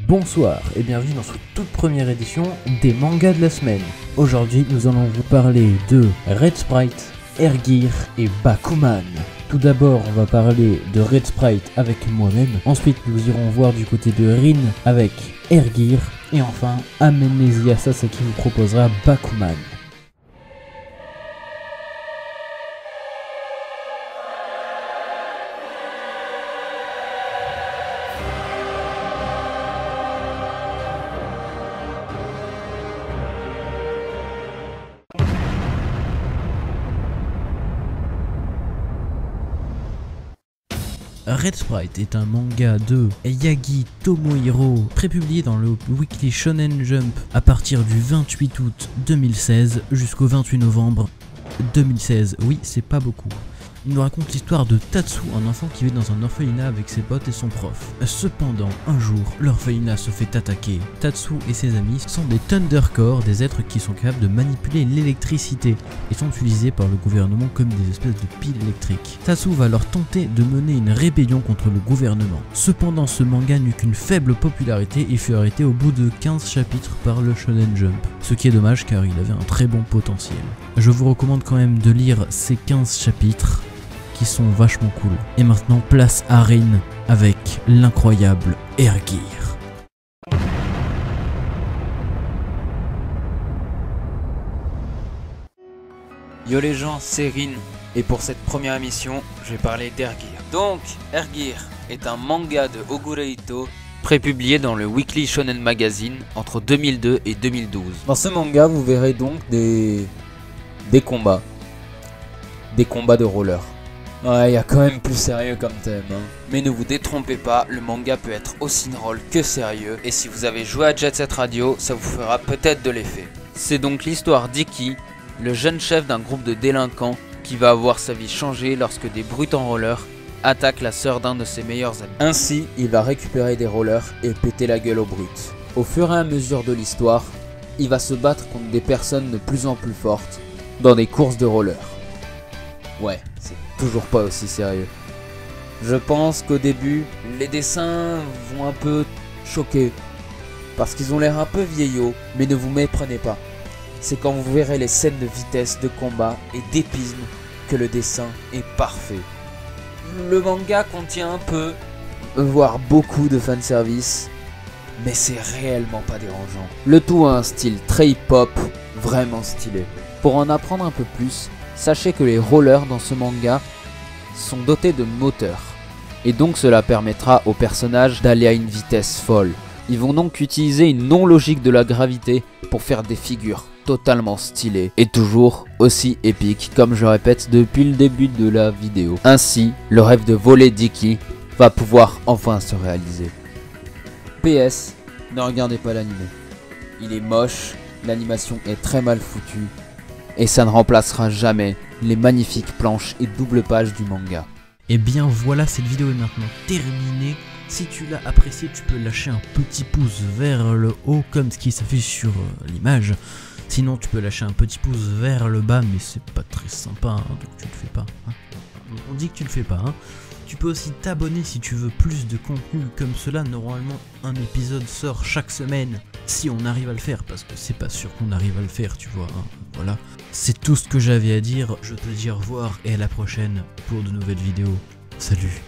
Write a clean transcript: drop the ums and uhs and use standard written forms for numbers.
Bonsoir et bienvenue dans cette toute première édition des mangas de la semaine. Aujourd'hui nous allons vous parler de Red Sprite, Airgear et Bakuman. Tout d'abord on va parler de Red Sprite avec moi-même, ensuite nous irons voir du côté de Rin avec Airgear et enfin Amnesia Sasaki nous proposera Bakuman. Red Sprite est un manga de Yagi Tomohiro, prépublié dans le Weekly Shonen Jump à partir du 28 août 2016 jusqu'au 28 novembre 2016. Oui, c'est pas beaucoup. Il nous raconte l'histoire de Tatsu, un enfant qui vit dans un orphelinat avec ses potes et son prof. Cependant, un jour, l'orphelinat se fait attaquer. Tatsu et ses amis sont des Thundercore, des êtres qui sont capables de manipuler l'électricité et sont utilisés par le gouvernement comme des espèces de piles électriques. Tatsu va alors tenter de mener une rébellion contre le gouvernement. Cependant, ce manga n'eut qu'une faible popularité et fut arrêté au bout de 15 chapitres par le Shonen Jump. Ce qui est dommage car il avait un très bon potentiel. Je vous recommande quand même de lire ces 15 chapitres qui sont vachement cool. Et maintenant place à Rin avec l'incroyable Airgear. Yo les gens, c'est Rin, et pour cette première émission, je vais parler d'Airgear. Donc, Airgear est un manga de Ogure Ito, prépublié dans le Weekly Shonen Magazine entre 2002 et 2012. Dans ce manga, vous verrez donc des combats. Des combats de roller. Ouais, y a quand même plus sérieux comme thème, hein. Mais ne vous détrompez pas, le manga peut être aussi drôle que sérieux, et si vous avez joué à Jet Set Radio, ça vous fera peut-être de l'effet. C'est donc l'histoire d'Iki, le jeune chef d'un groupe de délinquants qui va avoir sa vie changée lorsque des brutes en roller attaquent la sœur d'un de ses meilleurs amis. Ainsi, il va récupérer des rollers et péter la gueule aux brutes. Au fur et à mesure de l'histoire, il va se battre contre des personnes de plus en plus fortes dans des courses de roller. Ouais, c'est toujours pas aussi sérieux. Je pense qu'au début, les dessins vont un peu choquer, parce qu'ils ont l'air un peu vieillots, mais ne vous méprenez pas. C'est quand vous verrez les scènes de vitesse, de combat et d'épisme que le dessin est parfait. Le manga contient un peu, voire beaucoup de fanservice, mais c'est réellement pas dérangeant. Le tout a un style très hip-hop, vraiment stylé. Pour en apprendre un peu plus, sachez que les rollers dans ce manga sont dotés de moteurs, et donc cela permettra aux personnages d'aller à une vitesse folle. Ils vont donc utiliser une non-logique de la gravité pour faire des figures totalement stylées, et toujours aussi épiques, comme je répète depuis le début de la vidéo. Ainsi, le rêve de voler d'Iki va pouvoir enfin se réaliser. PS, ne regardez pas l'anime. Il est moche, l'animation est très mal foutue, et ça ne remplacera jamais les magnifiques planches et doubles pages du manga. Et bien voilà, cette vidéo est maintenant terminée. Si tu l'as apprécié, tu peux lâcher un petit pouce vers le haut comme ce qui s'affiche sur l'image. Sinon tu peux lâcher un petit pouce vers le bas, mais c'est pas très sympa, hein, donc tu le fais pas. Hein. On dit que tu le fais pas. Hein. Tu peux aussi t'abonner si tu veux plus de contenu comme cela. Normalement, un épisode sort chaque semaine, si on arrive à le faire, parce que c'est pas sûr qu'on arrive à le faire, tu vois. Hein. Voilà. C'est tout ce que j'avais à dire. Je te dis au revoir et à la prochaine pour de nouvelles vidéos. Salut.